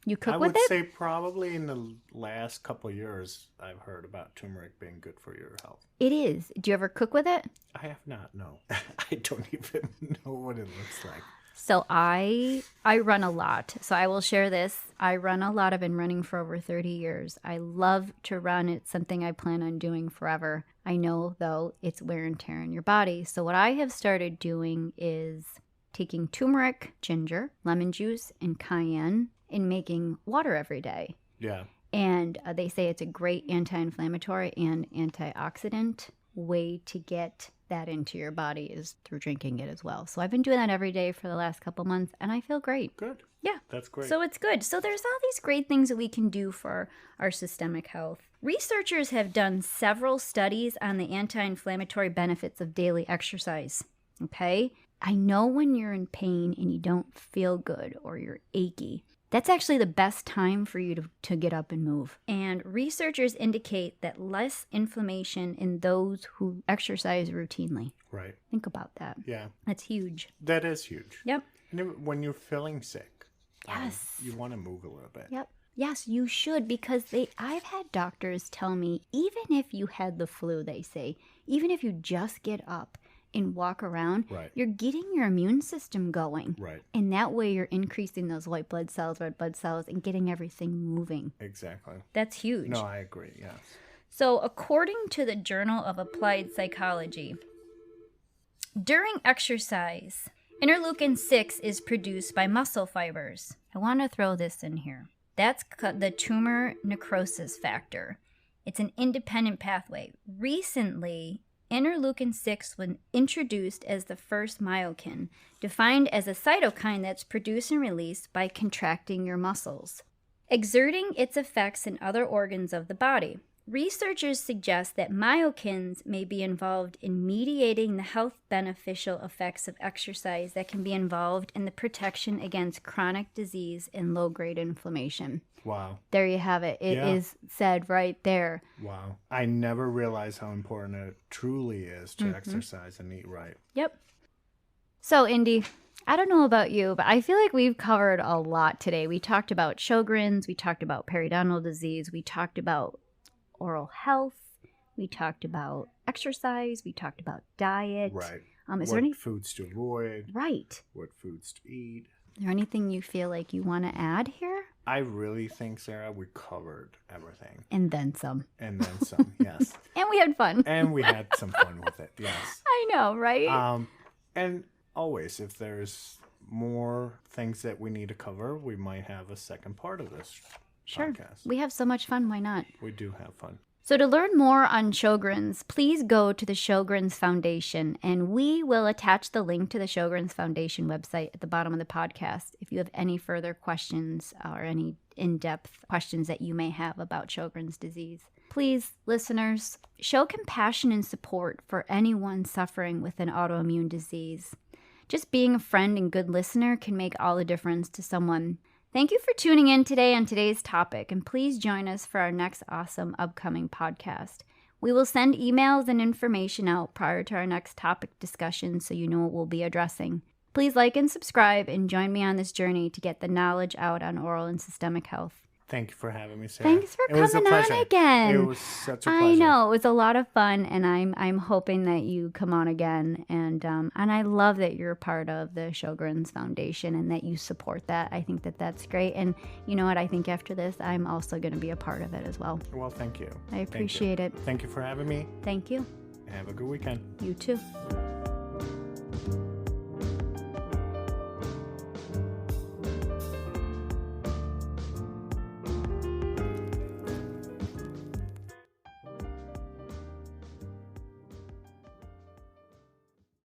You cook I with would it? say probably in the last couple of years, I've heard about turmeric being good for your health. It is. Do you ever cook with it? I have not, no. I don't even know what it looks like. So I run a lot. So I will share this. I run a lot. I've been running for over 30 years. I love to run. It's something I plan on doing forever. I know, though, it's wear and tear in your body. So what I have started doing is taking turmeric, ginger, lemon juice, and cayenne and making water every day. Yeah. And they say it's a great anti-inflammatory and antioxidant way to get that into your body is through drinking it as well. So I've been doing that every day for the last couple months, and I feel great. Good. Yeah. That's great. So it's good. So there's all these great things that we can do for our systemic health. Researchers have done several studies on the anti-inflammatory benefits of daily exercise. Okay? I know when you're in pain and you don't feel good or you're achy, that's actually the best time for you to get up and move. And researchers indicate that less inflammation in those who exercise routinely. Right. Think about that. Yeah. That's huge. That is huge. Yep. And when you're feeling sick, yes, you want to move a little bit. Yep. Yes, you should, because I've had doctors tell me, even if you had the flu, they say, even if you just get up and walk around, right, you're getting your immune system going. Right. And that way you're increasing those white blood cells, red blood cells, and getting everything moving. Exactly. That's huge. No, I agree, yes. So according to the Journal of Applied Psychology, during exercise, interleukin-6 is produced by muscle fibers. I want to throw this in here. That's the tumor necrosis factor. It's an independent pathway. Recently, interleukin-6 was introduced as the first myokine, defined as a cytokine that's produced and released by contracting your muscles, exerting its effects in other organs of the body. Researchers suggest that myokines may be involved in mediating the health beneficial effects of exercise that can be involved in the protection against chronic disease and low-grade inflammation. Wow. There you have it. It is said right there. Wow. I never realized how important it truly is to exercise and eat right. Yep. So, Indy, I don't know about you, but I feel like we've covered a lot today. We talked about Sjogren's. We talked about periodontal disease. We talked about oral health. We talked about exercise. We talked about diet. Right. Is there any foods to avoid? Right. What foods to eat? Is there anything you feel like you want to add here? I really think, Sarah, we covered everything. And then some. And then some, yes. And we had fun. And we had some fun with it, yes. I know, right? And always, if there's more things that we need to cover, we might have a second part of this podcast. We have so much fun. Why not? We do have fun. So to learn more on Sjogren's, please go to the Sjogren's Foundation, and we will attach the link to the Sjogren's Foundation website at the bottom of the podcast if you have any further questions or any in-depth questions that you may have about Sjogren's disease. Please, listeners, show compassion and support for anyone suffering with an autoimmune disease. Just being a friend and good listener can make all the difference to someone. Thank you for tuning in today on today's topic, and please join us for our next awesome upcoming podcast. We will send emails and information out prior to our next topic discussion so you know what we'll be addressing. Please like and subscribe and join me on this journey to get the knowledge out on oral and systemic health. Thank you for having me, Sarah. Thanks for coming on again. It was such a pleasure. I know, it was a lot of fun, and I'm hoping that you come on again. And I love that you're a part of the Sjogren's Foundation and that you support that. I think that that's great. And you know what? I think after this, I'm also going to be a part of it as well. Well, thank you. I appreciate it. Thank you for having me. Thank you. Have a good weekend. You too.